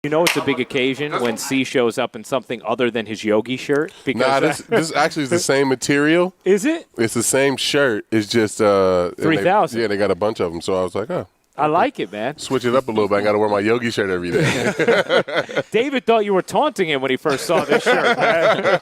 You know it's a big occasion when C shows up in something other than his Yogi shirt? Because this actually is the same material. Is it? It's the same shirt. It's just 3,000. Yeah, they got a bunch of them. So I was like, oh. I like it, man. Switch it up a little bit. I got to wear my Yogi shirt every day. David thought you were taunting him when he first saw this shirt, man.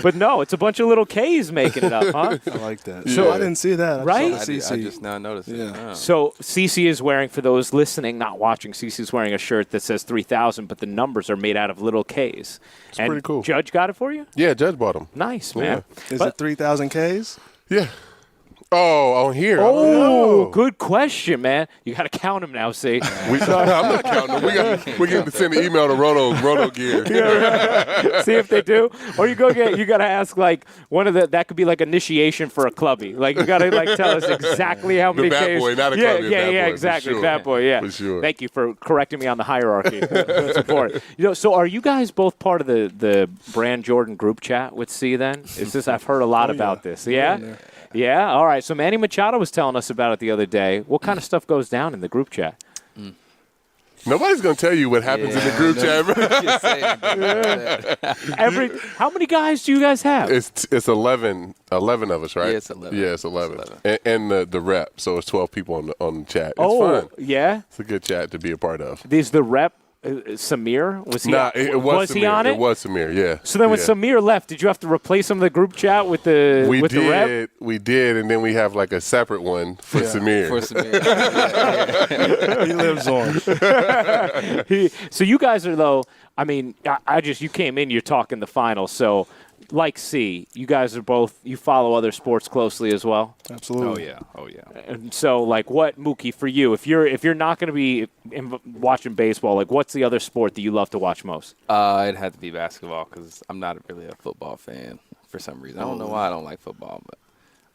But no, it's a bunch of little K's making it up, huh? I like that. Yeah. So I didn't see that. Right? I I just now noticed it. Yeah. Oh. So CC is wearing, for those listening, not watching, CC is wearing a shirt that says 3,000, but the numbers are made out of little K's. It's pretty cool. Judge got it for you? Yeah, Judge bought them. Nice, man. Is it 3,000 Ks? Yeah. Oh, on here. Oh, good question, man. You got to count them now, see? I'm not counting them. We got to send an email to Roto Gear. See if they do. Or you got to ask like that could be like initiation for a clubby. Like you got to like tell us exactly how many bad Ks. boy, not a clubby, a bad boy, exactly. for sure. Bad boy, yeah. For sure. Thank you for correcting me on the hierarchy. That's important. So are you guys both part of the Brand Jordan group chat with C then? Is this I've heard a lot about this. Yeah? Yeah, all right. So Manny Machado was telling us about it the other day. What kind of stuff goes down in the group chat? Nobody's going to tell you what happens in the group chat. How many guys do you guys have? It's 11 of us, right? Yeah, it's 11. Yeah, it's 11. And the rep, so it's 12 people on the chat. It's fun. Yeah? It's a good chat to be a part of. Is the rep Samir? Was he? Was he on it? It was Samir, yeah. So then when Samir left, did you have to replace him in the group chat with the rep? We did, and then we have like a separate one for Samir. He lives on. So you guys are, though, I mean, you came in, you're talking the final, so like C, you guys are both, you follow other sports closely as well? Absolutely. Oh, yeah. And so, like, what, Mookie, for you, if you're not going to be watching baseball, like, what's the other sport that you love to watch most? It'd have to be basketball because I'm not really a football fan for some reason. I don't know why I don't like football.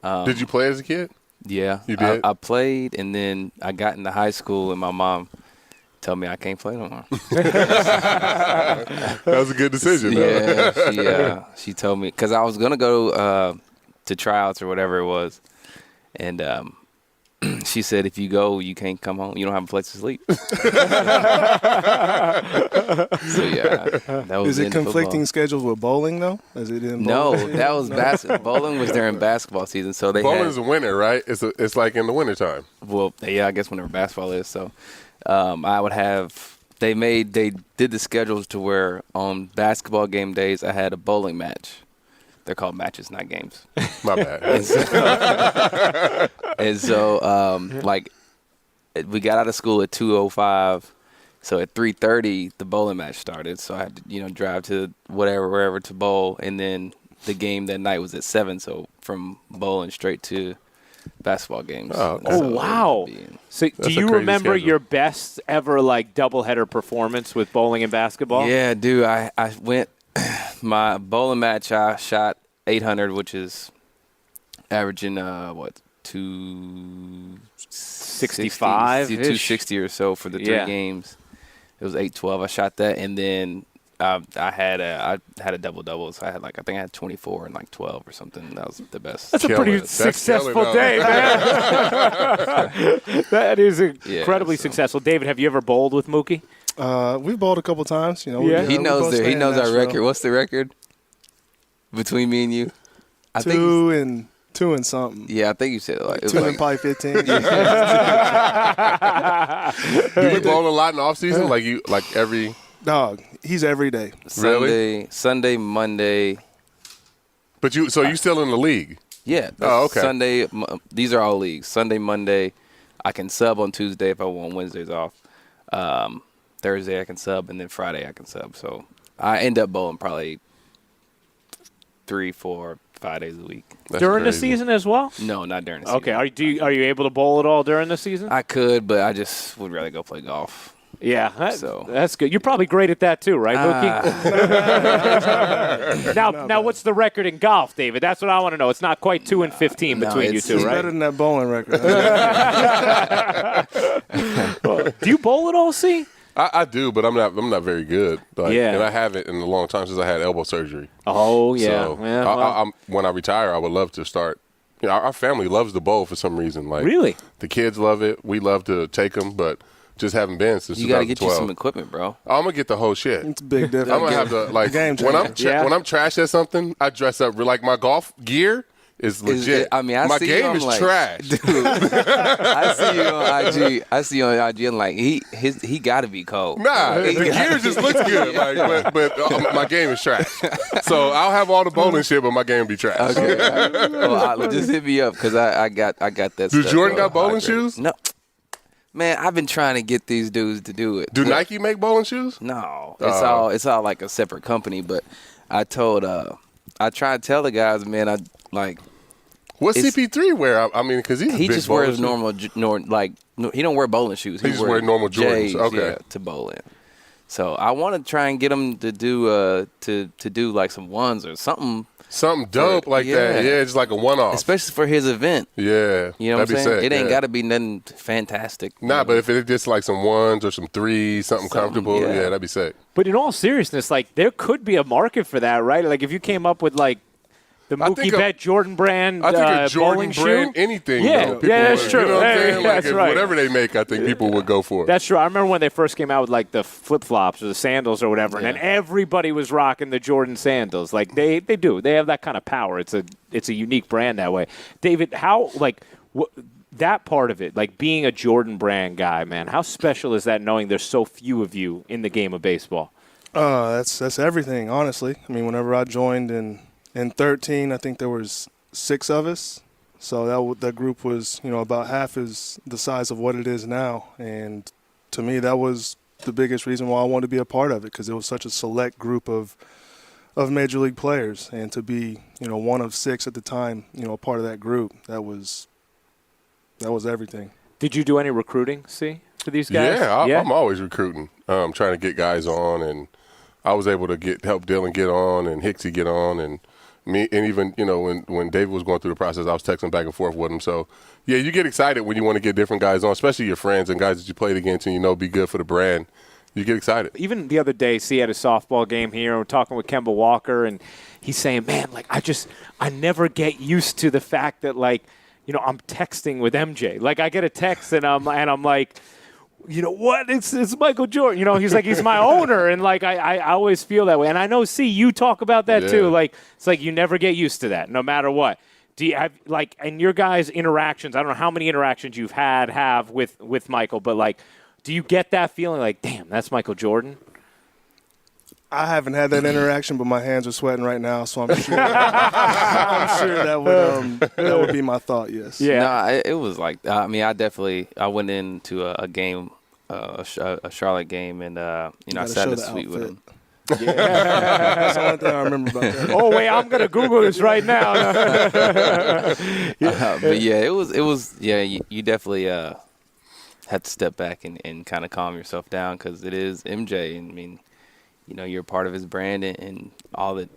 But Did you play as a kid? Yeah. You did? I played, and then I got into high school, and my mom told me I can't play no more. That was a good decision. Yeah, she told me because I was gonna go to tryouts or whatever it was, and she said if you go, you can't come home. You don't have a place to sleep. So yeah, that was. Is it conflicting schedules with bowling though? Is it in bowling? No, that was basketball. Bowling was during basketball season, so they bowling's in winter, right? It's like in the wintertime. Well, yeah, I guess whenever basketball is. So I would have. They did the schedules to where on basketball game days I had a bowling match. They're called matches, not games. My bad. And so like we got out of school at 2:05. So at 3:30 the bowling match started. So I had to, drive to wherever to bowl, and then the game that night was at 7. So from bowling straight to basketball games. Oh, wow. So do you remember your best ever like doubleheader performance with bowling and basketball? Yeah, dude. I went my bowling match. I shot 800, which is averaging 265, 260 or so for the 3 games. It was 8-12. I shot that, and then I had a double. So I think I had 24 and like 12 or something. That was the best. That's a pretty successful day, man. That is incredibly successful. David, have you ever bowled with Mookie? We've bowled a couple times. He knows our record. What's the record between me and you? I think 2 and something. Yeah, I think you said like 2 and probably 15. Do you bowl a lot in the off season? Like every. Dog, he's every day. Sunday, Monday. But you still in the league? Yeah. Oh, okay. Sunday, these are all leagues. Sunday, Monday, I can sub on Tuesday if I want Wednesdays off. Thursday I can sub, and then Friday I can sub. So I end up bowling probably 3, 4, 5 days a week. During the season as well? No, not during the season. Okay. Are you able to bowl at all during the season? I could, but I just would rather go play golf. Yeah, that's good. You're probably great at that too, right, Mookie? Now, what's the record in golf, David? That's what I want to know. It's not quite 2 and 15 between you two, it's right? Better than that bowling record. Do you bowl at all, C? I do, but I'm not very good. And I haven't in a long time since I had elbow surgery. Oh yeah. So when I retire, I would love to start. Our family loves to bowl for some reason. Like really, the kids love it. We love to take them, but just haven't been since 2012. You got to get you some equipment, bro. I'm gonna get the whole shit. It's a big difference. I'm gonna have to like game when I'm changer. when I'm trash at something, I dress up like my golf gear is legit. I mean, my see game you, is like, trash. Dude, I see you on IG. And like he got to be cold. Nah, the gear just looks good. Like, but my game is trash. So I'll have all the bowling shit, but my game will be trash. Okay, well, just hit me up because I got that. Do stuff, Jordan got bowling hydrated. shoes? No. Man, I've been trying to get these dudes to do it. Do Nike make bowling shoes? No, it's all like a separate company. But I tried to tell the guys, man, What's CP3 wear? I mean, because he just wears normal, he don't wear bowling shoes. He just wears normal Jordans. J's, okay, yeah, to bowl in. So I want to try and get him to do to do like some ones or something. Something dope like that. Yeah, just like a one-off. Especially for his event. Yeah. You know what I'm saying? Sick, it ain't got to be nothing fantastic. Nah, but if it's just like some ones or some threes, something comfortable, yeah, that'd be sick. But in all seriousness, like there could be a market for that, right? Like if you came up with like the Mookie Betts Jordan brand I think a Jordan bowling brand, shoe. anything. Yeah, though, that's would, true. You know what I'm saying? Like that's right. Whatever they make, I think people would go for it. That's true. I remember when they first came out with like the flip-flops or the sandals or whatever, and then everybody was rocking the Jordan sandals. Like they do. They have that kind of power. It's a unique brand that way. David, how that part of it, like being a Jordan brand guy, man, how special is that knowing there's so few of you in the game of baseball? That's everything, honestly. I mean, whenever I joined in 13, I think there was 6 of us. So that group was, about half is the size of what it is now. And to me, that was the biggest reason why I wanted to be a part of it, because it was such a select group of major league players. And to be, one of 6 at the time, a part of that group, that was everything. Did you do any recruiting, for these guys? Yeah, I'm always recruiting, trying to get guys on, and I was able to help Dylan get on and Hicksy get on, and me, and even when David was going through the process, I was texting back and forth with him. So yeah, you get excited when you want to get different guys on, especially your friends and guys that you played against and be good for the brand. You get excited. Even the other day, had a softball game here. We're talking with Kemba Walker, and he's saying, "Man, like I never get used to the fact that I'm texting with MJ. Like I get a text and I'm like." What? It's Michael Jordan. He's like, he's my owner. And, I always feel that way. And I know, you talk about that, too. Like, it's like you never get used to that, no matter what. Do you have, in your guys' interactions, I don't know how many interactions you've have with Michael, but, do you get that feeling like, damn, that's Michael Jordan? I haven't had that interaction, but my hands are sweating right now, so I'm sure that would be my thought. Yes. Yeah. No, it was like I went into a game, a Charlotte game, and I sat in the suite with him. Yeah. That's the only thing I remember about that. Oh wait, I'm gonna Google this right now. But yeah, it was. Yeah, you definitely had to step back and kind of calm yourself down because it is MJ. And I mean. You're a part of his brand and all that,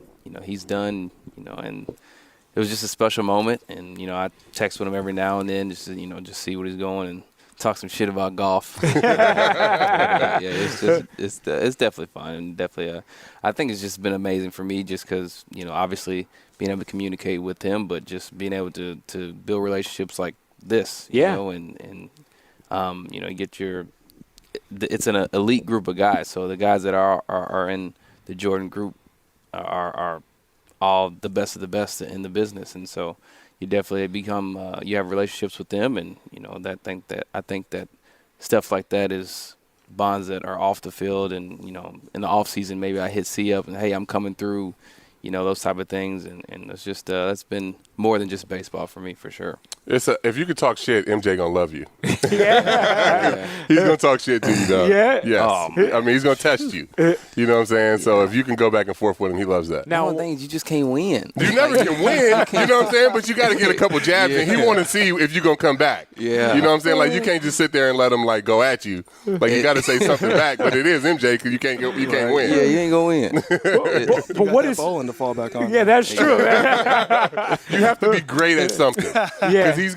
he's done, and it was just a special moment. And, I text with him every now and then just to, just see what he's going and talk some shit about golf. Yeah, it's definitely fun. And definitely, I think it's just been amazing for me just because, obviously being able to communicate with him, but just being able to build relationships like this, and get your – it's an elite group of guys. So the guys that are in the Jordan group are all the best of the best in the business, and so you definitely become you have relationships with them, and I think that stuff like that is bonds that are off the field, and in the off season maybe I hit C up and hey, I'm coming through, those type of things, and it's just that's been more than just baseball for me for sure. If you could talk shit, MJ gonna love you. Yeah. He's gonna talk shit to you, dog. Yeah. Yes. I mean, he's gonna test you. You know what I'm saying? So if you can go back and forth with him, he loves that. Now, one thing is you just can't win. You never can win. You know what I'm saying? But you got to get a couple jabs, and he want to see if you're gonna come back. Yeah. You know what I'm saying? Like you can't just sit there and let him go at you. Like you got to say something back. But it is MJ because you can't win. Yeah, you ain't gonna win. But what is bowling to fall back on? Yeah, that's true. You have to be great at something. Yeah. Because he's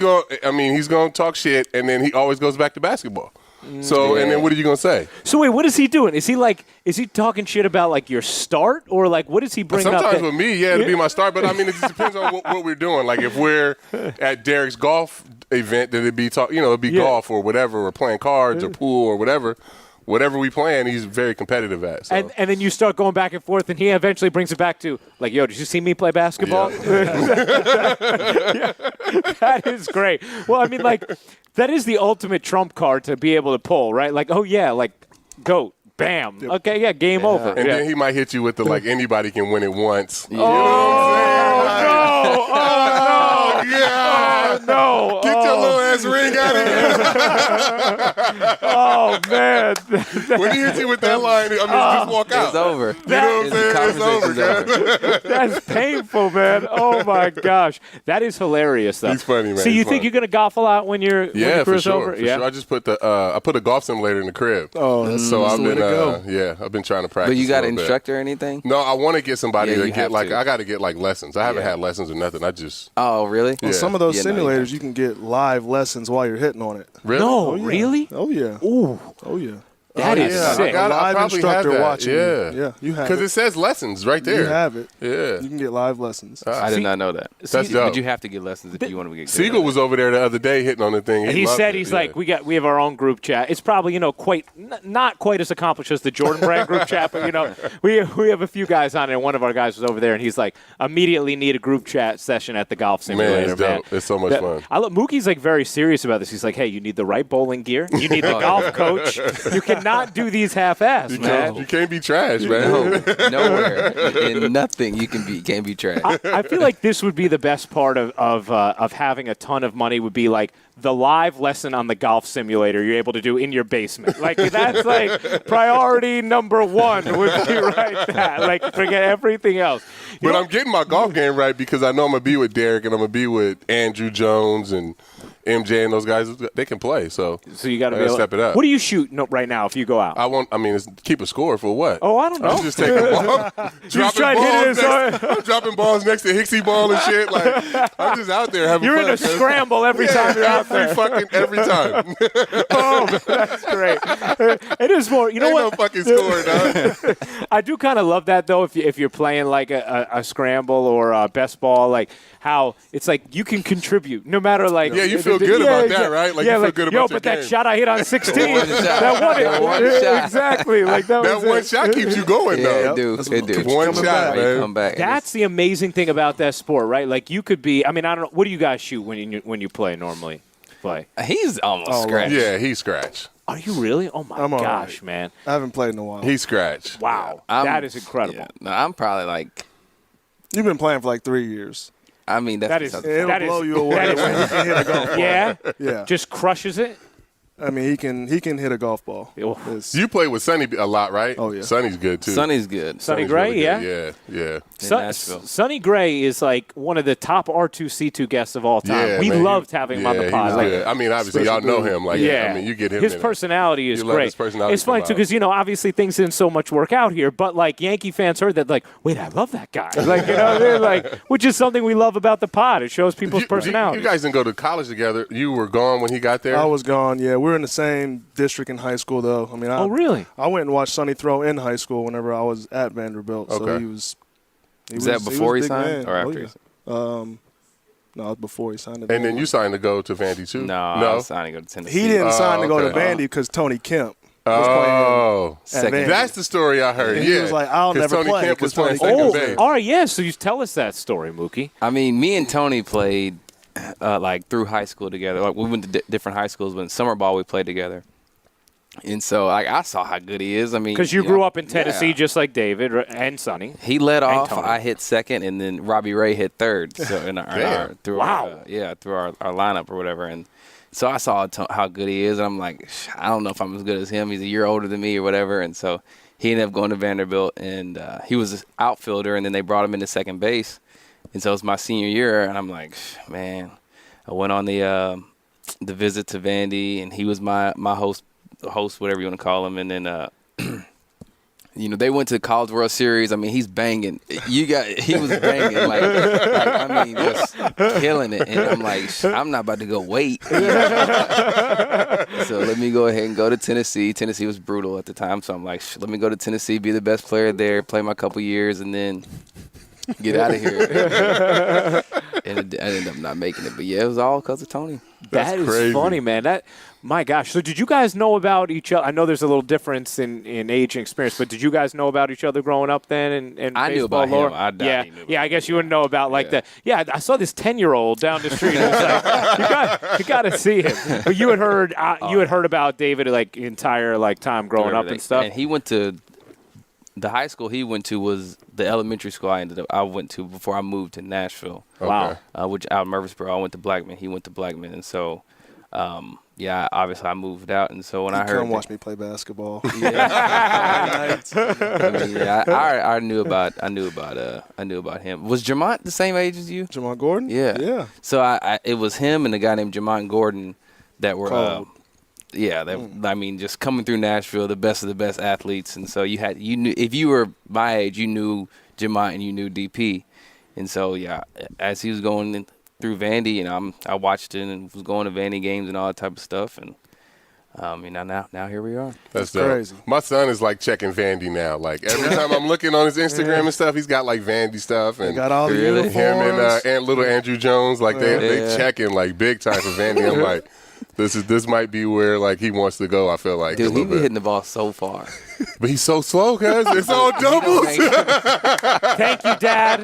going to talk shit, and then he always goes back to basketball. So, and then what are you going to say? So wait, what is he doing? Is he talking shit about your start, or what does he bring up? Sometimes with me, it'll be my start, but it just depends on what we're doing. Like if we're at Derek's golf event that it'd be it'd be golf or whatever, or playing cards or pool or whatever. Whatever we playing, he's very competitive at. So. And then you start going back and forth, and he eventually brings it back to, like, yo, did you see me play basketball? Yeah. That is great. Well, I mean, like, that is the ultimate trump card to be able to pull, right? Like, oh, yeah, like, GOAT. Bam. Yep. Okay, yeah, game over. And then he might hit you with the, like, anybody can win it once. Yeah. Oh, no. Oh, no. Yeah. Oh, no. Get your little ass ring out of here. Oh, man. When he hits you with that line, just walk out. It's over. You know what I'm saying? It's over. That's painful, man. Oh, my gosh. That is hilarious, though. He's funny, man. So you think you're going to golf a lot when your career's over? For sure. I just put I put a golf simulator in the crib. Oh, so I've been I've been trying to practice. But you got a an instructor or anything? No, I want to get somebody to get I got to get like lessons. I haven't had lessons or nothing. I just Oh, really? Well, some of those Yeah, no, simulators, you can get live lessons while you're hitting on it. really. No, Oh, yeah. really? Oh, yeah. Ooh, Oh, yeah. that is yeah. sick. I live probably instructor have that. watching Yeah, you. Yeah, you have because it. it says lessons right there. You have it. Yeah, You can get live lessons. I did not know that. That's dope. But you have to get lessons if you want to get good. Siegel was over there the other day hitting on the thing. He loved said it. he's Yeah. like we have our own group chat. It's probably quite not quite as accomplished as the Jordan Brand group chat, but we have a few guys on it. And one of our guys was over there, and he's like immediately need a group chat session at the golf simulator. Man, it's dope. It's so much fun. Mookie's like very serious about this. He's like, hey, you need the right bowling gear. You need the golf coach. You cannot do these half-ass, man. You can't be trash, man. No, nowhere in nothing you can't be trash. I feel like this would be the best part of having a ton of money would be like the live lesson on the golf simulator you're able to do in your basement. Like that's like priority number one would be right there. Like forget everything else. But I'm getting my golf game right because I know I'm going to be with Derek and I'm going to be with Andrew Jones and MJ and those guys. They can play, so you got to be able step it up. What do you shoot right now if you go out? It's keep a score for what? Oh, I don't know. I'm just taking balls. I'm dropping balls next to Hicksy ball and shit. Like I'm just out there having You're fun. in a scramble every time you're out there. Every time. Oh, that's great. It is more. You know Ain't what? no fucking score, dog. I do kind of love that though. If you're playing like a scramble or a best ball, like how it's like you can contribute no matter like. Yeah, you feel good about that, right? Like you feel good about your but game. that shot I hit on 16, That one shot. Exactly. Like that That one shot keeps you going, though. It do. One shot, man. Come back. That's the amazing thing about that sport, right? Like you could be. I mean, I don't know. What do you guys shoot when you play normally? He's almost scratched. Yeah, he scratched. Are you really? Oh my I'm all gosh, right. man! I haven't played in a while. He scratched. Wow, that is incredible. Yeah. No, I'm probably like. You've been playing for like 3 years. I mean, That is- It'll That blow is- you away that is- when he can hit a golf ball. Yeah, Yeah. just crushes it. I mean, he can hit a golf ball. Oh. It's- You play with Sonny a lot, right? Oh, yeah. Sonny's good, too. Sonny's good. Sonny Sonny's Gray, really yeah. good. Yeah. Nashville. Sonny Gray is like one of the top R2C2 guests of all time. Yeah, we man, loved having him on the he pod. was Like, good. I mean, obviously, y'all know him. Like, I mean, you get him His in it. personality is You let great. his personality It's funny come too out. because obviously things didn't so much work out here, but like Yankee fans heard that, like, wait, I love that guy. Like they're like, which is something we love about the pod. It shows people's personality. You guys didn't go to college together. You were gone when he got there. I was gone. Yeah, we were in the same district in high school, though. I mean, Oh, really? I went and watched Sonny throw in high school whenever I was at Vanderbilt. So Okay. he was. Was that before he was a big signed man. or after? Oh, yeah. No, it was before he signed. And then you signed to go to Vandy, too. No, I was signing to go to Tennessee. He didn't sign to go to okay. Vandy because Tony Kemp was Oh. playing at Vandy. That's the story I heard. And he yeah. was like, I'll 'Cause never Tony play, Kemp was 'cause playing Tony second Kemp- base. All right, yeah. So you tell us that story, Mookie. I mean, me and Tony played like through high school together. Like we went to different high schools, but in summer ball we played together. And so, like, I saw how good he is. I mean, Because you grew up in Tennessee yeah. just like David and Sonny. He led off. Tony. I hit second, and then Robbie Ray hit third. So through our lineup or whatever. And so I saw how good he is, and I'm like, I don't know if I'm as good as him. He's a year older than me or whatever. And so he ended up going to Vanderbilt, and he was an outfielder, and then they brought him into second base. And so it was my senior year, and I'm like, man, I went on the visit to Vandy, and he was my host, whatever you want to call him, and then they went to the College World Series. I mean, he's banging. He was banging like I mean, just killing it. And I'm like, I'm not about to go wait. So let me go ahead and go to Tennessee. Tennessee was brutal at the time, so I'm like, let me go to Tennessee, be the best player there, play my couple years, and then get out of here. and I ended up not making it. But yeah, it was all because of Tony. That is crazy. funny, man. My gosh. So did you guys know about each other? I know there's a little difference in age and experience, but did you guys know about each other growing up then? And I knew about him. I doubt he knew about I guess you wouldn't know about like Yeah. the. Yeah, I saw this 10-year-old down the street. And it's like, you got to see him. But you had heard about David like entire like time growing up and stuff. And he went to the high school he went to was the elementary school I went to before I moved to Nashville. Wow. Which out in Murfreesboro, I went to Blackman. He went to Blackman, and so. Obviously I moved out, and so when I heard come watch me play basketball. I knew about him. Was Jamont the same age as you? Jamont Gordon? Yeah. So it was him and a guy named Jamont Gordon that were Cold. I mean, just coming through Nashville, the best of the best athletes, and so you knew if you were my age, you knew Jamont and you knew DP, and so as he was going through Vandy, and I watched it and was going to Vandy games and all that type of stuff, and now here we are. That's crazy. My son is like checking Vandy now. Like every time I'm looking on his Instagram and stuff, he's got like Vandy stuff and They got all the Really? uniforms. him and little Andrew Jones. Like they checking like big time for Vandy. I'm like, this might be where like he wants to go. I feel like Dude, a he little be bit. hitting the ball so far. But he's so slow, cuz it's all doubles. Thank you, Dad.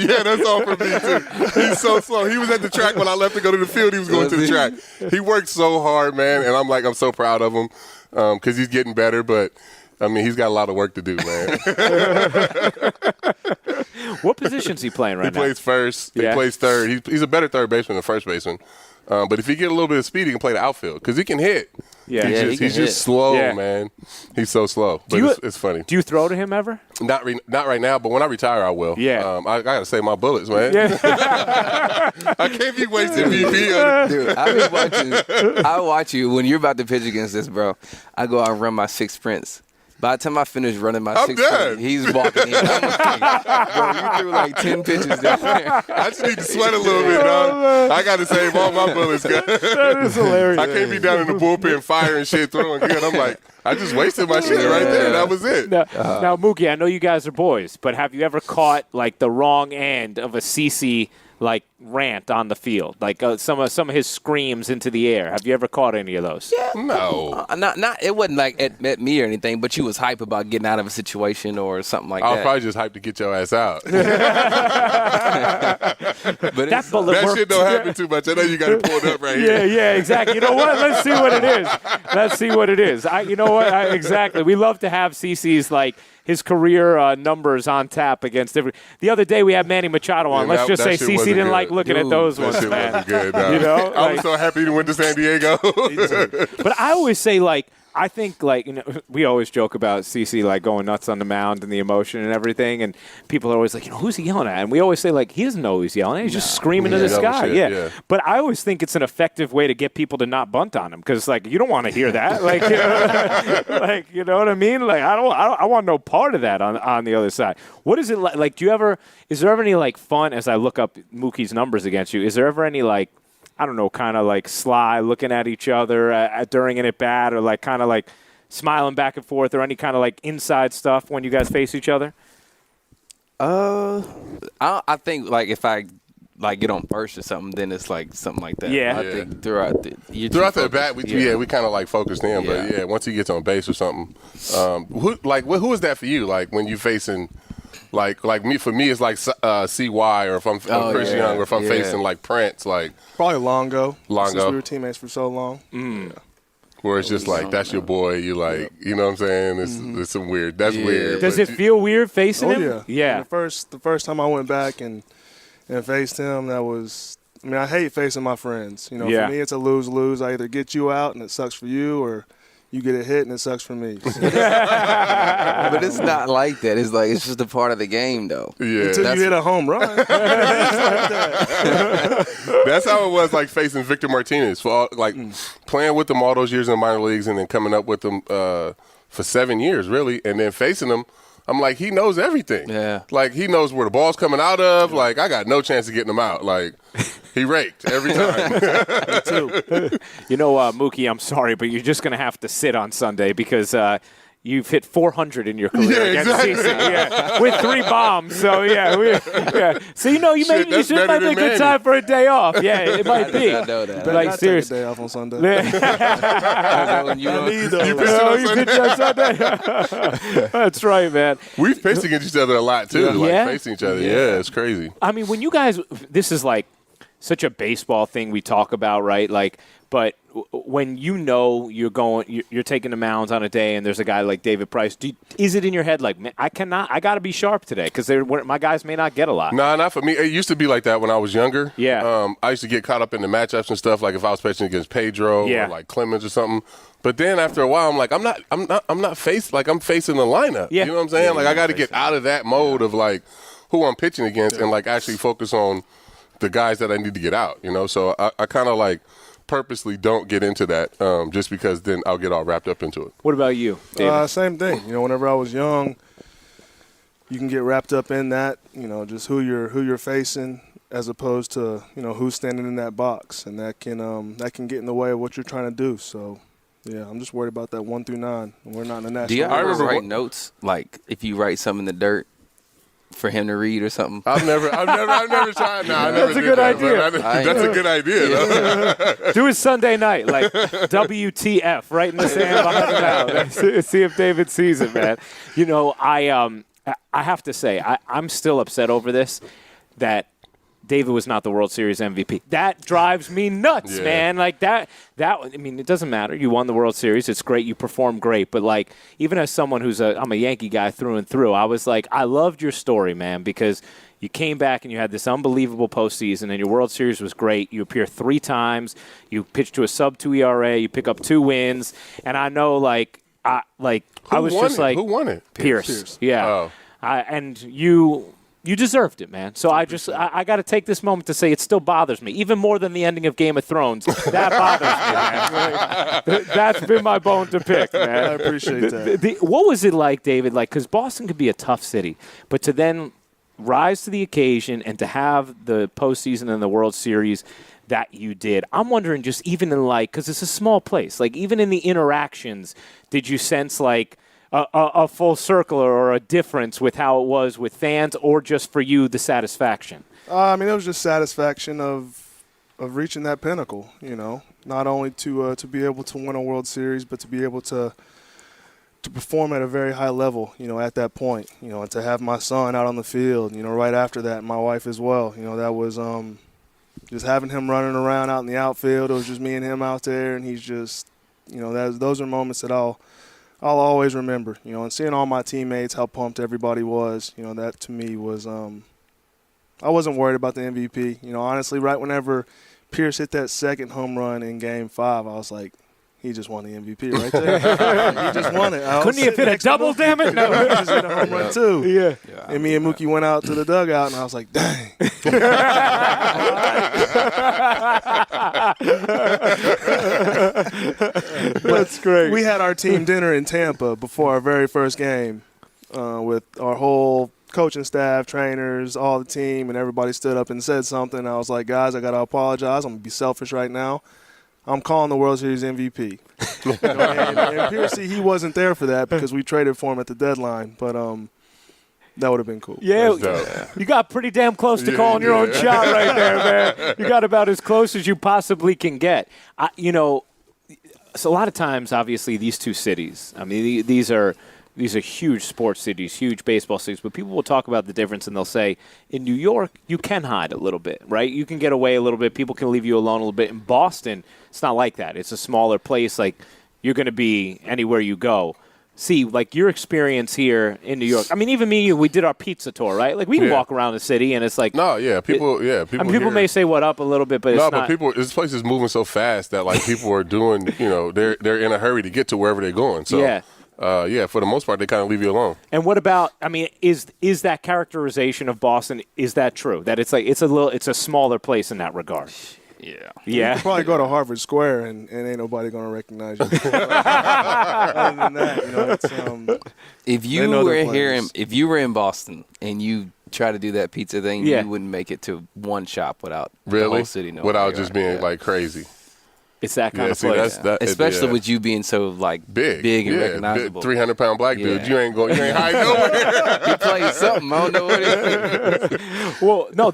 Yeah, that's all for me too. He's so slow. He was at the track when I left to go to the field. He was going to the track. He worked so hard, man, and I'm so proud of him because he's getting better. But I mean, he's got a lot of work to do, man. What position's he playing right He now? plays first. Yeah. He plays third. He's a better third baseman than first baseman. But if he get a little bit of speed, he can play the outfield because he can hit. Yeah. Yeah, he He's can just hit. slow, Yeah. man. He's so slow. But it's funny. Do you throw to him ever? Not right now, but when I retire, I will. Yeah. I got to save my bullets, man. Yeah. I can't be wasting BP. Dude, I watch you when you're about to pitch against this, bro. I go out and run my 6 sprints. By the time I finish running my I'm 6 done. sprints, he's walking in. I'm like, bro, you threw like 10 pitches down there. I just need to sweat a little bit, dog. I got to save all my bullets, guys. That is hilarious. I can't be down in the bullpen firing shit, throwing good. I'm like, I just wasted my shit right there. That was it. Now, Mookie, I know you guys are boys, but have you ever caught like the wrong end of a CC like rant on the field, like some of his screams into the air? Have you ever caught any of those? Yeah. No. Not. It wasn't like at me or anything, but you was hype about getting out of a situation or something like I was that. probably just hyped to get your ass out. But That bullet That worked. shit don't happen too much. I know you got it pulled up right here. Yeah, exactly. You know what? Let's see what it is. You know what? Exactly. We love to have CC's like his career numbers on tap against every. The other day we had Manny Machado on. Yeah, Let's just that say shit CC wasn't didn't good. like looking at those That ones, shit man. wasn't good, dog. You know, I was like- so happy he went to San Diego. But I always say like. I think, like, you know, we always joke about CC, like, going nuts on the mound and the emotion and everything, and people are always like, you know, who's he yelling at? And we always say, like, he doesn't know who he's yelling at. He's just screaming to the Double sky. shit, yeah. But I always think it's an effective way to get people to not bunt on him because, like, you don't want to hear that. Like, you know what I mean? Like, I want no part of that on the other side. What is it like? Like, is there ever any, like, fun, as I look up Mookie's numbers against you, is there ever any, like, I don't know, kind of, like, sly looking at each other during an at-bat or, like, kind of, like, smiling back and forth or any kind of like inside stuff when you guys face each other? I think like if I like get on first or something, then it's like something like that. Yeah. I think throughout the bat, we kind of like focused in, but yeah, once he gets on base or something, who is that for you? Like when you facing, like me, for me, it's like CY or if I'm Chris Young or if I'm facing like Prince, like Probably Longo. Longo. Since we were teammates for so long. where it's just like that's your boy. You like, you know what I'm saying? It's some weird. That's weird. Does but it feel weird facing him? Yeah. Yeah. The first time I went back and faced him, that was. I mean, I hate facing my friends. You know, Yeah. for me, it's a lose-lose. I either get you out and it sucks for you, or you get a hit and it sucks for me. But it's not like that. It's like it's just a part of the game, though. Yeah, Until you hit a home run. It's like that. that's how it was like facing Victor Martinez for all, like playing with him all those years in the minor leagues and then coming up with him for 7 years really, and then facing him. I'm like, he knows everything. Yeah. Like, he knows where the ball's coming out of. Like, I got no chance of getting him out. Like, he raked every time. You know, Mookie, I'm sorry, but you're just going to have to sit on Sunday because you've hit 400 in your career against exactly. CC. Yeah, with 3 bombs. So yeah. So you might be a good time for a day off. Yeah, it might be. I know that. Better not take a day off on Sunday. You pitch on Sunday. That's right, man. We've pitched against each other a lot too. Yeah? Facing each other. Yeah, it's crazy. I mean, when you guys, this is like such a baseball thing we talk about, right? Like, but when you're taking the mounds on a day, and there's a guy like David Price, is it in your head like, man, I got to be sharp today because my guys may not get a lot? Nah, not for me. It used to be like that when I was younger. Yeah. I used to get caught up in the matchups and stuff. Like if I was pitching against Pedro or like Clemens or something. But then after a while, I'm like, I'm facing the lineup. Yeah. You know what I'm saying? Like I got to get out of that mode of like who I'm pitching against and like actually focus on the guys that I need to get out. You know, so I kind of like purposely don't get into that just because then I'll get all wrapped up into it. What about you, David? Same thing. You know, whenever I was young, you can get wrapped up in that. You know, just who you're facing, as opposed to who's standing in that box, and that can get in the way of what you're trying to do. So, yeah, I'm just worried about that 1 through 9. We're not in the national. Do you ever remember write notes, like if you write something in the dirt for him to read or something? I've never tried. No, I never That's a did good that, idea. but that's a good idea. Though. Do it Sunday night, like WTF, right in the sand behind the mound. See if David sees it, man. You know, I have to say, I'm still upset over this, that David was not the World Series MVP. That drives me nuts, man. Like that, I mean, it doesn't matter. You won the World Series. It's great. You performed great. But, like, even as someone I'm a Yankee guy through and through, I was like, I loved your story, man, because you came back and you had this unbelievable postseason, and your World Series was great. You appear 3 times. You pitched to a sub-2 ERA. You pick up 2 wins. And I know, I was just like, who won it? Pierce. Yeah. Oh. And you deserved it, man. So I got to take this moment to say it still bothers me, even more than the ending of Game of Thrones. That bothers me, man. That's been my bone to pick, man. I appreciate that. What was it like, David? Like, because Boston could be a tough city, but to then rise to the occasion and to have the postseason and the World Series that you did, I'm wondering, just even in because it's a small place, like even in the interactions, did you sense like a full circle or a difference with how it was with fans, or just for you the satisfaction? I mean, it was just satisfaction of reaching that pinnacle. You know, not only to be able to win a World Series, but to be able to perform at a very high level. You know, at that point. You know, and to have my son out on the field. You know, right after that, and my wife as well. You know, that was just having him running around out in the outfield. It was just me and him out there, and he's just, those are moments that I'll always remember, and seeing all my teammates, how pumped everybody was, that to me was I wasn't worried about the MVP. Honestly, right whenever Pierce hit that second home run in Game 5, I was like, he just won the MVP right there. He just won it. Couldn't he have hit a double, damn it? No, he just hit a home run too. Yeah. And me and Mookie went out to the dugout, and I was like, dang. That's great. We had our team dinner in Tampa before our very first game with our whole coaching staff, trainers, all the team, and everybody stood up and said something. I was like, guys, I got to apologize. I'm going to be selfish right now. I'm calling the World Series MVP. And Piercy, he wasn't there for that because we traded for him at the deadline, but that would have been cool. Yeah, you got pretty damn close to calling your own shot right there, man. You got about as close as you possibly can get. So a lot of times, obviously, these two cities, I mean, these are huge sports cities, huge baseball cities, but people will talk about the difference and they'll say, in New York, you can hide a little bit, right? You can get away a little bit. People can leave you alone a little bit. In Boston, it's not like that. It's a smaller place. Like, you're going to be anywhere you go. See, like, your experience here in New York. I mean, even me and you, we did our pizza tour, right? Like, we can walk around the city, and it's like... No, yeah, people people may say what up a little bit, but it's not... No, but this place is moving so fast that, like, people are doing, they're in a hurry to get to wherever they're going. So, for the most part, they kind of leave you alone. And what about, I mean, is that characterization of Boston, is that true? That it's like, it's a smaller place in that regard? Yeah. You could probably go to Harvard Square and ain't nobody going to recognize you. Other than that, if you were in Boston and you try to do that pizza thing, you wouldn't make it to one shop without the whole city knowing. Without just being like crazy. It's that kind of see, place. Especially with you being so like big and recognizable. 300-pound black dude. You ain't hiding nowhere. He plays something. I don't know what it is. Well, no,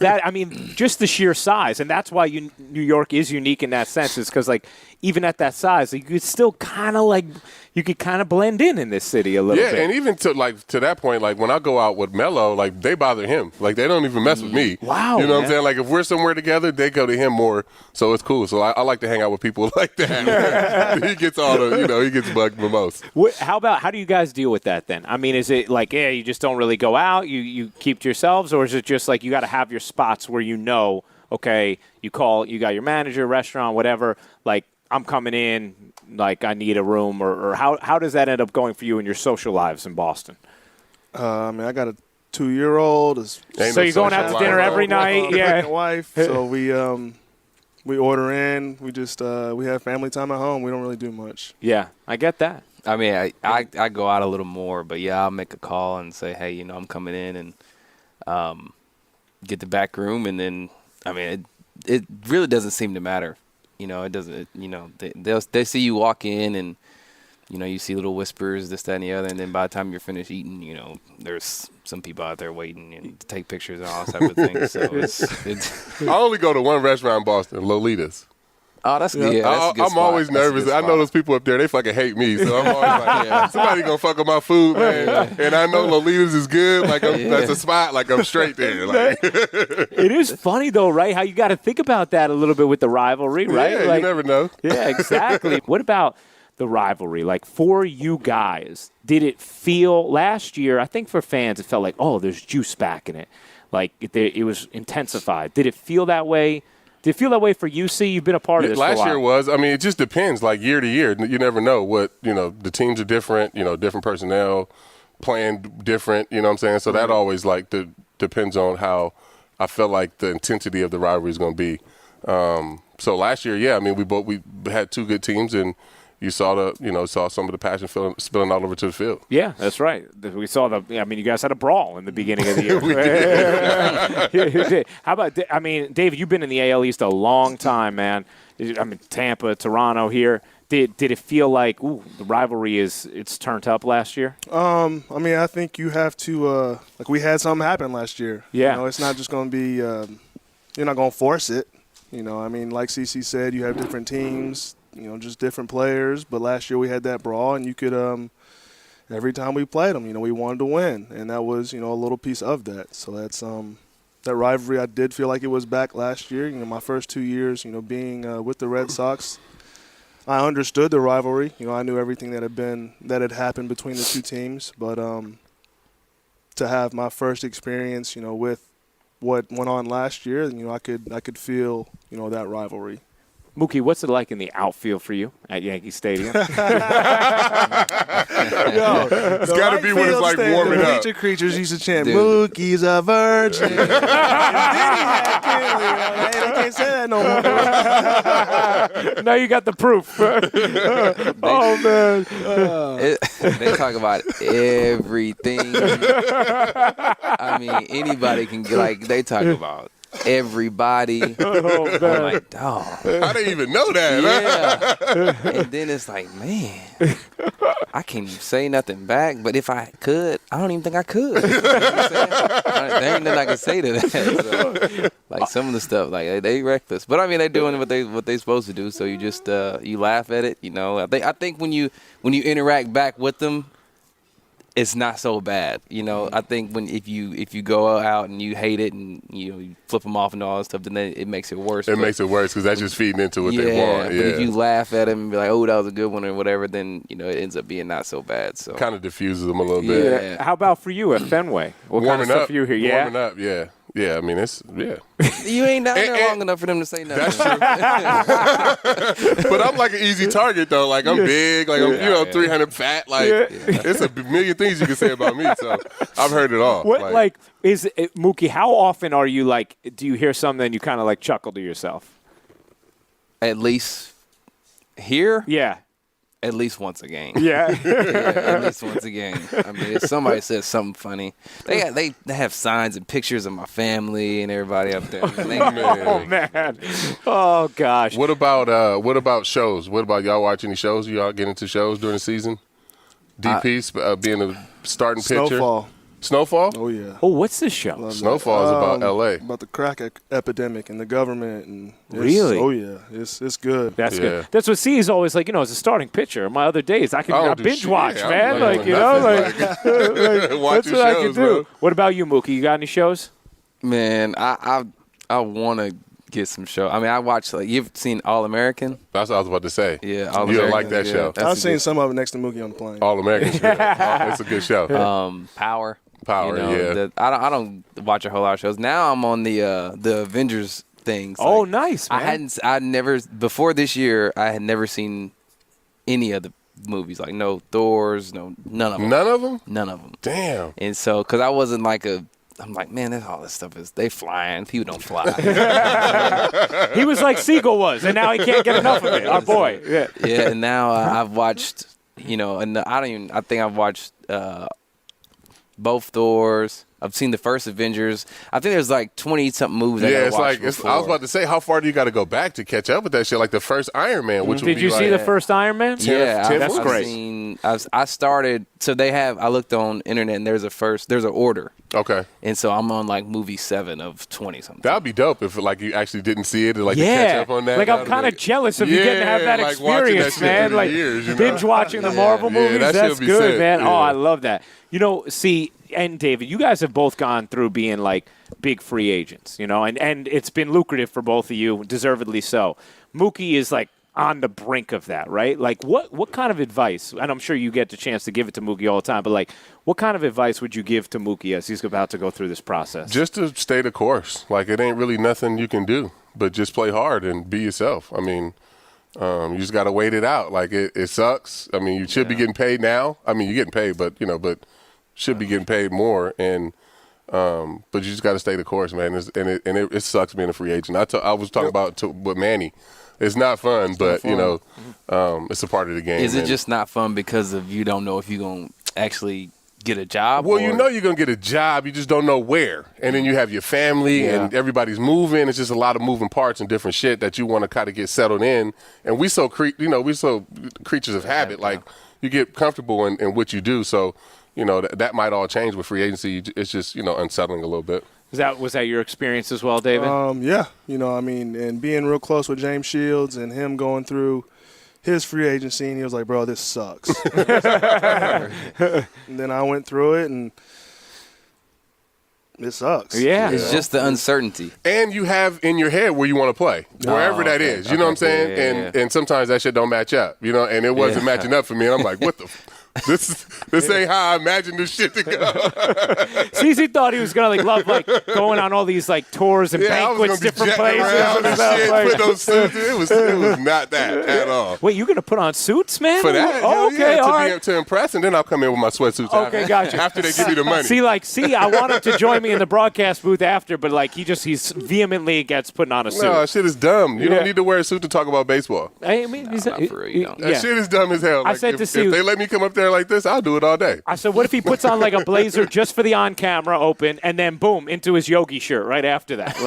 just the sheer size, and that's why New York is unique in that sense, is because like even at that size, you could still kind of blend in this city a little bit. Yeah, and even to that point, like when I go out with Melo, like they bother him, like they don't even mess with me. Wow, you know what I'm saying? Like if we're somewhere together, they go to him more, so it's cool. So I like to hang out with people like that. He gets all the, he gets bugged the most. How do you guys deal with that then? I mean, is it like, you just don't really go out, you keep to yourselves, or is it just like you got to have your spots where okay, you got your manager, restaurant, whatever, like I'm coming in, like I need a room, or how does that end up going for you in your social lives in Boston? I got a 2-year-old. So you're going out to dinner every night, yeah. Wife. So we order in. We just we have family time at home. We don't really do much. Yeah, I get that. I mean, I go out a little more, but yeah, I'll make a call and say, hey, I'm coming in and get the back room, and then I mean, it really doesn't seem to matter. It doesn't. They see you walk in and you see little whispers, this, that, and the other, and then by the time you're finished eating, there's some people out there waiting and to take pictures and all type of things. So it's I only go to one restaurant in Boston, Lolita's. Oh, that's good. Yeah, that's a good I'm spot. always nervous. I know those people up there, they fucking hate me. So I'm always like, somebody going to fuck up my food, man. And I know Lolita's is good. Like, that's a spot. Like, I'm straight there. Like. It is funny, though, right? How you got to think about that a little bit with the rivalry, right? Yeah, you never know. Yeah, exactly. What about the rivalry? Like, for you guys, did it feel last year, I think for fans, it felt like, there's juice back in it. Like, it was intensified. Did it feel that way? Did it feel that way for UC? You've been a part of this for a while. Last year was. I mean, it just depends. Like year to year, you never know what, the teams are different, different personnel, playing different, you know what I'm saying? So that always depends on how I felt like the intensity of the rivalry is going to be. So last year, I mean, we had two good teams, and you saw some of the passion spilling all over to the field. Yeah, that's right. We saw you guys had a brawl in the beginning of the year. We did. How about, David, you've been in the AL East a long time, man. I mean, Tampa, Toronto here. Did it feel like, the rivalry it's turned up last year? I think you have to, we had something happen last year. Yeah. It's not just going to be, you're not going to force it. Like CC said, you have different teams. Just different players. But last year we had that brawl, and you could every time we played them, we wanted to win, and that was a little piece of that. So that's that rivalry. I did feel like it was back last year. My first 2 years, being with the Red Sox, I understood the rivalry. I knew everything that had happened between the two teams. But to have my first experience, with what went on last year, I could feel that rivalry. Mookie, what's it like in the outfield for you at Yankee Stadium? It's got to be when it's like warming up. The creatures used to chant, "Mookie's a virgin." And then he had Kelly. They can't say that no more. Now you got the proof. Oh, man. They talk about everything. I mean, anybody can get, they talk about everybody. Oh, man. I'm like, dog. How they even know that? Yeah. And then it's like, man, I can't even say nothing back. But if I could, I don't even think I could. You know what I'm saying? There ain't nothing I can say to that. So, some of the stuff, they reckless. But I mean, they're doing what they supposed to do. So you just you laugh at it. I think when you interact back with them, it's not so bad. I think if you go out and you hate it and you flip them off and all that stuff, then it makes it worse. It makes it worse because that's just feeding into what they want. Yeah. But if you laugh at them and be like, "Oh, that was a good one" or whatever, then it ends up being not so bad. So kind of diffuses them a little bit. Yeah. How about for you at Fenway? What kind of stuff you hear? Yeah. Warming up. Yeah. Yeah, I mean, You ain't down there long enough for them to say nothing. That's true. But I'm like an easy target, though. Like, I'm big. Like, I'm, 300 fat. Like, it's a million things you can say about me. So I've heard it all. What, Mookie, how often are you, do you hear something and you kind of, chuckle to yourself? At least here? Yeah. At least once a game. Yeah. At least once a game. I mean, if somebody says something funny, they have signs and pictures of my family and everybody up there. Oh man. Oh gosh. What about shows? What about y'all watch any shows? Y'all get into shows during the season? DP being a starting pitcher. Snowfall? Oh, yeah. Oh, what's this show? Love Snowfall is about L.A. About the crack epidemic and the government. And Really? Oh, yeah. It's good. That's good. That's what C is always like, as a starting pitcher. My other days, I binge watch, shit. man. I'm Watch your that's what I can shows, do. bro. What about you, Mookie? You got any shows? Man, I want to get some show. I mean, I watch, you've seen All American? That's what I was about to say. Yeah, All you don't like that show. I've seen some of it next to Mookie on the plane. All American. It's a good show. Power. Yeah. I don't watch a whole lot of shows. Now I'm on the Avengers things. Oh, nice, man. Before this year, I had never seen any of the movies. Like, no Thors, none of them. None of them? None of them. Damn. And so, because I wasn't I'm like, man, all this stuff they flying. People don't fly. He was like Siegel was, and now he can't get enough of it. Our boy. Yeah. Yeah, and now I've watched, and I think I've watched both Thors. I've seen the first Avengers. I think there's 20-something movies. Yeah, I was about to say, how far do you got to go back to catch up with that shit? Like the first Iron Man, which would be Did you see the first Iron Man? Yeah, that's great. I started. So I looked on internet and there's an order. Okay. And so I'm on movie 7 of 20 something. That'd be dope if you actually didn't see it and to catch up on that. I'm kind of jealous of you getting to have that experience, man. Binge watching the Marvel movies. That's good, man. Yeah. Oh, I love that. See, and David, you guys have both gone through being big free agents, and it's been lucrative for both of you, deservedly so. Mookie is on the brink of that, right? What kind of advice, and I'm sure you get the chance to give it to Mookie all the time, but what kind of advice would you give to Mookie as he's about to go through this process? Just to stay the course. It ain't really nothing you can do, but just play hard and be yourself. I mean, you just got to wait it out. It sucks. I mean, you should be getting paid now. I mean, you're getting paid, but should be getting paid more, and but you just got to stay the course, man. It sucks being a free agent. I was talking about with Manny. It's not fun, but it's a part of the game. Is it just not fun because of you don't know if you're gonna actually get a job? Well, you're gonna get a job. You just don't know where, and then you have your family, and everybody's moving. It's just a lot of moving parts and different shit that you want to kind of get settled in. And we so creatures of habit. You get comfortable in what you do, so. That might all change with free agency. It's just, unsettling a little bit. Was that your experience as well, David? Yeah. And being real close with James Shields and him going through his free agency, and he was like, bro, this sucks. And then I went through it, and it sucks. Yeah. It's just the uncertainty. And you have in your head where you want to play, wherever that is. You know what I'm saying? Yeah. And sometimes that shit don't match up, and it wasn't matching up for me. And I'm like, what the This ain't how I imagined this shit to go. CC thought he was gonna love going on all these tours and banquets, different places and stuff. Put those suits. It was not that at all. Wait, you gonna put on suits, man? For that? Oh, okay, all right. To impress, and then I'll come in with my sweatsuits. Okay, gotcha. After they give me the money. See, I want him to join me in the broadcast booth after, but he's vehemently against putting on a suit. No, shit is dumb. You don't need to wear a suit to talk about baseball. I mean, that shit is dumb as hell. I said to see if they let me come up there like this, I'll do it all day. I said, what if he puts on a blazer just for the on-camera open, and then boom into his yogi shirt right after that?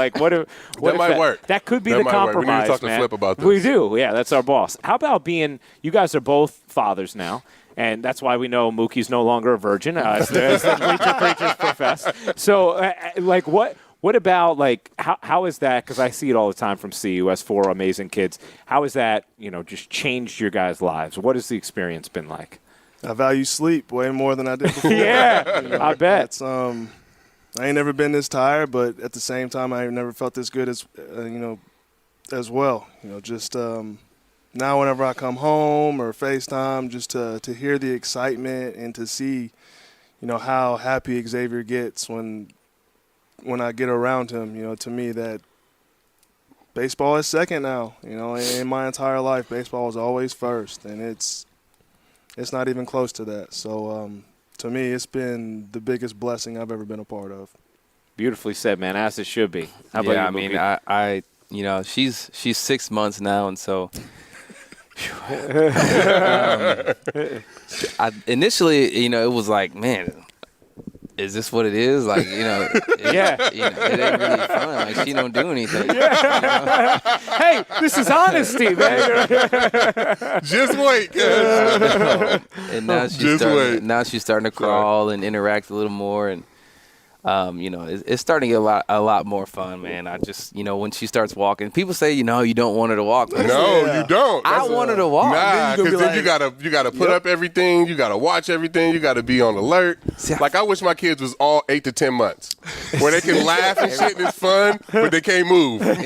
What might work. That could be that the might compromise. Work. We need to talk man. to Flip about this. We do. Yeah, that's our boss. How about you guys are both fathers now, and that's why we know Mookie's no longer a virgin, as the Bleacher Preachers profess. So, what about how is that? Because I see it all the time from C, who has 4 amazing kids. How has that just changed your guys' lives? What has the experience been like? I value sleep way more than I did before. Yeah, I bet. I ain't never been this tired, but at the same time, I ain't never felt this good as as well. Just now whenever I come home or FaceTime, just to hear the excitement and to see, how happy Xavier gets when I get around him. To me that baseball is second now. In my entire life, baseball is always first, and it's not even close to that. So, to me, it's been the biggest blessing I've ever been a part of. Beautifully said, man, as it should be. How about you, I mean, she's 6 months now, and so Initially, it was like, man, is this what it is? Like, it ain't really fun. Like, she don't do anything. Hey, this is honesty, man. Just wait. And now she's starting to crawl and interact a little more, and it's starting to get a lot more fun, man. I just, when she starts walking, people say, you don't want her to walk. No, you don't. I want her to walk. Nah, because then you gotta put up everything. You gotta watch everything. You gotta be on alert. Like, I wish my kids was all 8 to 10 months, where they can laugh and shit and it's fun, but they can't move. I'm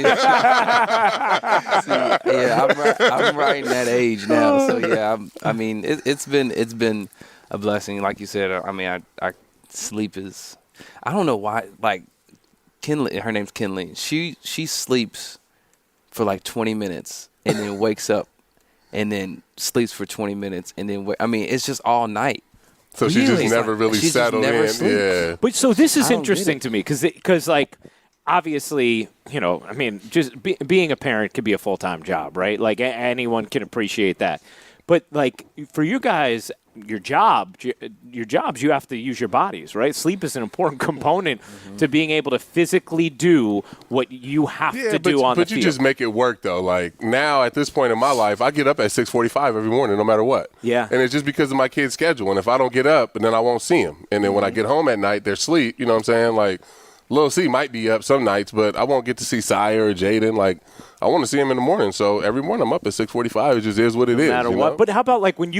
right in that age now. So yeah, it's been a blessing, like you said. I sleep is. I don't know why, like, Kinley, her name's Kinley. She sleeps for like 20 minutes and then wakes up and then sleeps for 20 minutes and then it's just all night. So she just never really settled in. Sleeps. Yeah. But so this is interesting to me because like, obviously, just being a parent could be a full-time job, right? Like, anyone can appreciate that. But like, for you guys, your jobs, you have to use your bodies, right? Sleep is an important component to being able to physically do what you have to do on the field. But you just make it work, though. Like, now, at this point in my life, I get up at 6:45 every morning, no matter what. Yeah. And it's just because of my kids' schedule. And if I don't get up, then I won't see them. And then when I get home at night, they're asleep. You know what I'm saying? Like, Lil C might be up some nights, but I won't get to see Sire or Jaden. Like, I want to see him in the morning. So every morning I'm up at 6:45. It just is what it is. No matter what. But how about, like, when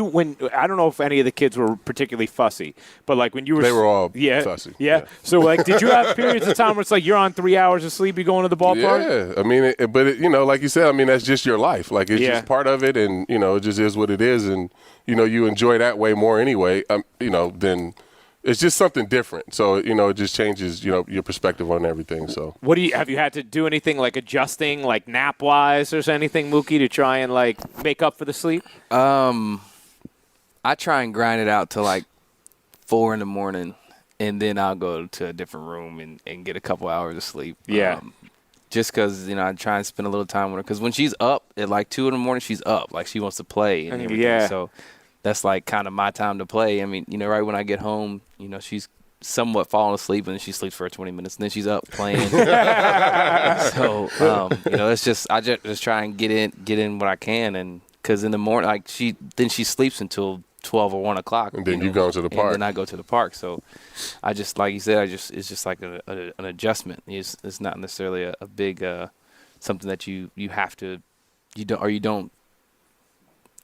I don't know if any of the kids were particularly fussy, but like when you were. They were all fussy. Yeah. So, like, did you have periods of time where it's like you're on 3 hours of sleep, you're going to the ballpark? Yeah. Like you said, that's just your life. Like, it's just part of it, and, it just is what it is. And, you enjoy that way more anyway, than. It's just something different. So, it just changes, your perspective on everything. So, have you had to do anything like adjusting, like nap wise or anything, Mookie, to try and like make up for the sleep? I try and grind it out to like 4 a.m, and then I'll go to a different room and get a couple hours of sleep. Yeah. Just because, I try and spend a little time with her. Because when she's up at like 2 a.m, she's up. Like, she wants to play and everything. Yeah. So that's like kind of my time to play. Right when I get home, she's somewhat falling asleep, and then she sleeps for 20 minutes, and then she's up playing. So, it's just I just try and get in what I can, and because in the morning, like, she sleeps until 12 or 1 o'clock, and then you go to the park. And then I go to the park. So, I just, like you said, it's just like an adjustment. It's not necessarily a big something that you have to you don't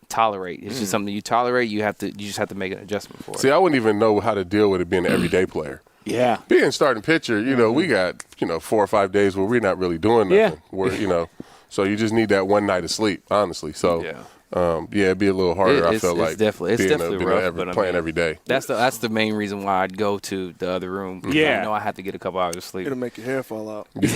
tolerate. It's just something you tolerate. You just have to make an adjustment for it. See, I wouldn't even know how to deal with it being an everyday player. Yeah. Being starting pitcher, we got, 4 or 5 days where we're not really doing nothing. Yeah. Where, so you just need that one night of sleep, honestly. So, it'd be a little harder, I feel like. It's definitely rough, but playing every day. That's the main reason why I'd go to the other room. Yeah. I know I have to get a couple hours of sleep. It'll make your hair fall out. Speaking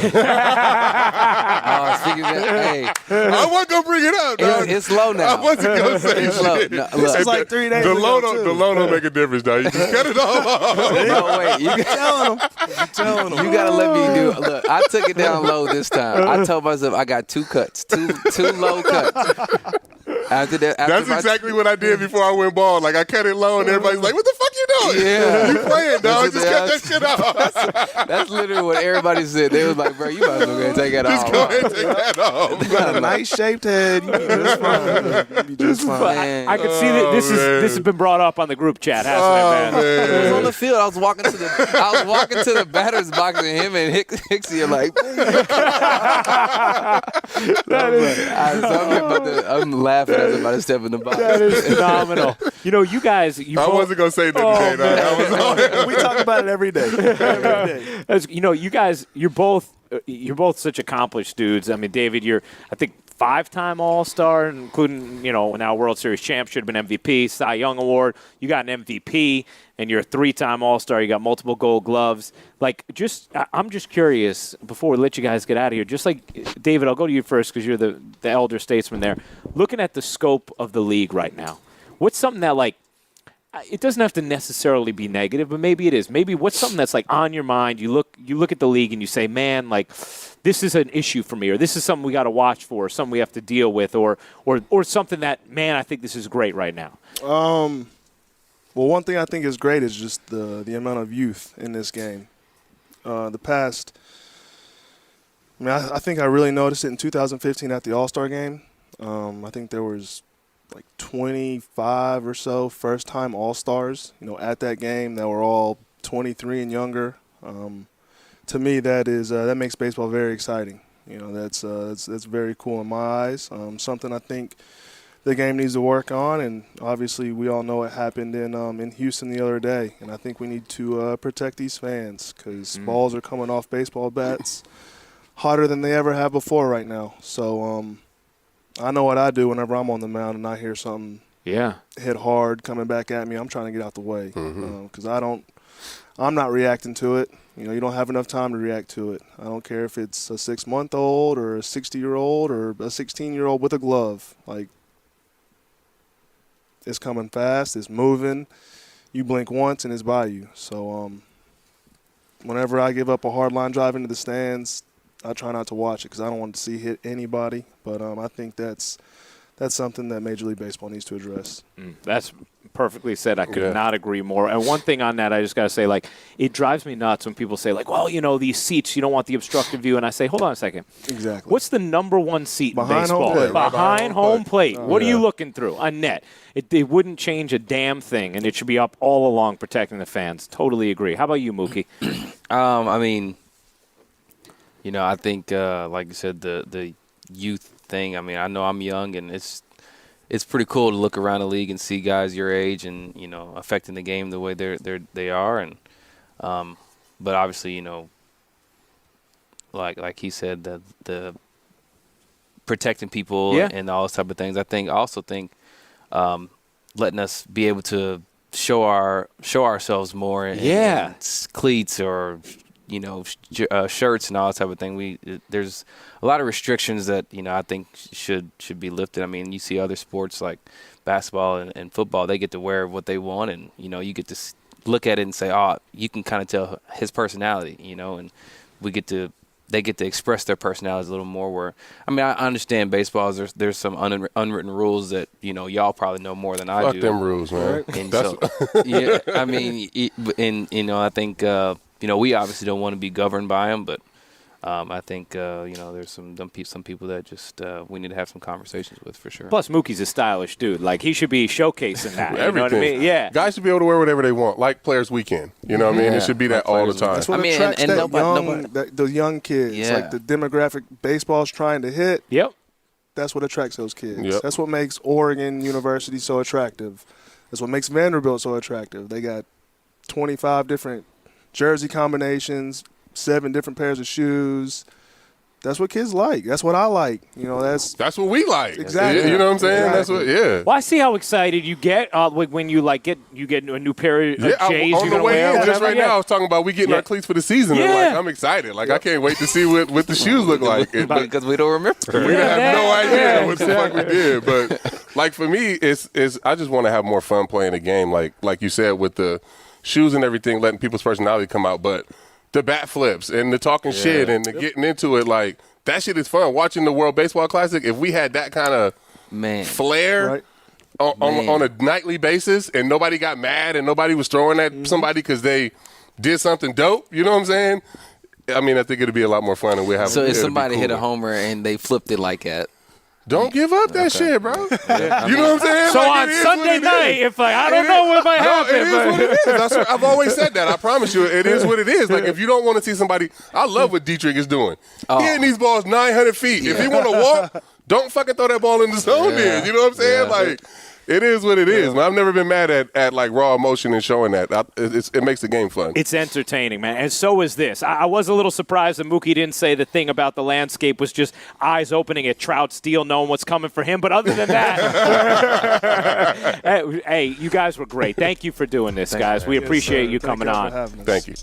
of that, hey. I wasn't going to bring it up, dog. It's low now. I wasn't going to say it's low. shit. No, this is like 3 days the ago, low don't make a difference, dog. You just cut it all off. No, wait. You telling them. You got to let me do it. Look, I took it down low this time. I told myself I got 2 cuts, two low cuts. That's exactly what I did before I went bald. Like, I cut it low, and everybody's like, "What the fuck you doing? Yeah, you playing, dog? Just cut that shit off." That's literally what everybody said. They was like, "Bro, you might as well go ahead and take that off." Just go ahead and take that off. You got a nice shaped head. You be just fine. I can see that this has been brought up on the group chat, hasn't it, man? I was on the field. I was walking to the batter's box, and him and Hicksy are like, I'm laughing as I'm about to step in the box. That is phenomenal. You guys. I wasn't gonna say nothing. We talk about it every day. You guys, you're both such accomplished dudes. I mean, David, you're, I think, 5-time All-Star, including, now World Series champ, should have been MVP, Cy Young Award. You got an MVP, and you're a 3-time All-Star. You got multiple Gold Gloves. Like, I'm just curious, before we let you guys get out of here, just like, David, I'll go to you first because you're the elder statesman there. Looking at the scope of the league right now, what's something that, like, it doesn't have to necessarily be negative, but maybe it is. Maybe what's something that's like on your mind? You look at the league and you say, man, like this is an issue for me, or this is something we got to watch for, or something we have to deal with, or something that, man, I think this is great right now. Well, one thing I think is great is just the amount of youth in this game. The past, I think I really noticed it in 2015 at the All-Star game. I think there was like 25 or so first-time All-Stars, at that game that were all 23 and younger. To me, that makes baseball very exciting. That's very cool in my eyes. Something I think the game needs to work on, and obviously we all know it happened in Houston the other day. And I think we need to protect these fans because balls are coming off baseball bats hotter than they ever have before right now. So I know what I do whenever I'm on the mound and I hear something hit hard coming back at me. I'm trying to get out the way because I'm not reacting to it. You don't have enough time to react to it. I don't care if it's a 6-month-old or a 60-year-old or a 16-year-old with a glove. Like, it's coming fast. It's moving. You blink once and it's by you. So whenever I give up a hard line drive into the stands, I try not to watch it because I don't want to see hit anybody. But I think that's something that Major League Baseball needs to address. That's perfectly said. I could not agree more. And one thing on that, I just got to say, like, it drives me nuts when people say, like, well, these seats, you don't want the obstructive view. And I say, hold on a second. Exactly. What's the number one seat Behind in baseball? home plate. Behind home plate. What are you looking through? A net. It wouldn't change a damn thing, and it should be up all along protecting the fans. Totally agree. How about you, Mookie? I think, like you said, the youth thing. I know I'm young, and it's pretty cool to look around the league and see guys your age and affecting the game the way they are, and but obviously like he said, the protecting people and all those type of things. I also think letting us be able to show ourselves more in cleats or shirts and all that type of thing. There's a lot of restrictions that I think should be lifted. You see other sports like basketball and football, they get to wear what they want, and you get to look at it and say, oh, you can kind of tell his personality, and they get to express their personalities a little more. Where I understand baseball. There's some unwritten rules that y'all probably know more than I do. Fuck them rules, man. And so, I think. We obviously don't want to be governed by them, but I think there's some people that just we need to have some conversations with for sure. Plus, Mookie's a stylish dude. Like, he should be showcasing that. Everything. You know what I mean? Yeah. Guys should be able to wear whatever they want, like Players Weekend. You know what I mean? It should be that all the time. That's what attracts the young kids. Yeah. Like the demographic baseball's trying to hit. Yep. That's what attracts those kids. Yep. That's what makes Oregon University so attractive. That's what makes Vanderbilt so attractive. They got 25 different jersey combinations, 7 different pairs of shoes. That's what kids like. That's what I like. That's what we like. Exactly. You know what I'm saying? Exactly. That's what. Well, I see how excited you get when you get a new pair of J's. On the way in, just right now, I was talking about we getting our cleats for the season. And I'm excited. I can't wait to see what the shoes look like. Because we don't remember. We have no idea what the fuck we did. But for me, it's I just want to have more fun playing the game. Like you said, with the shoes and everything, letting people's personality come out, but the bat flips and the talking shit and the getting into it, that shit is fun. Watching the World Baseball Classic, if we had that kind of flair on a nightly basis and nobody got mad and nobody was throwing at somebody because they did something dope, you know what I'm saying? I think it'd be a lot more fun and we'll have. So if somebody hit a homer and they flipped it like that, don't give up that shit, bro. You know what I'm saying? So on Sunday night, if I don't know what might happen. It is what it is. That's what I've always said that. I promise you, it is what it is. If you don't want to see somebody, I love what Dietrich is doing. He hitting these balls 900 feet. If he want to walk, don't fucking throw that ball in the zone then. You know what I'm saying? It is what it is. Man, I've never been mad at raw emotion and showing that. It makes the game fun. It's entertaining, man. And so is this. I was a little surprised that Mookie didn't say the thing about the landscape was just eyes opening at Trout Steele, knowing what's coming for him. But other than that, hey, you guys were great. Thank you for doing this, guys. We appreciate you coming on. Thank you.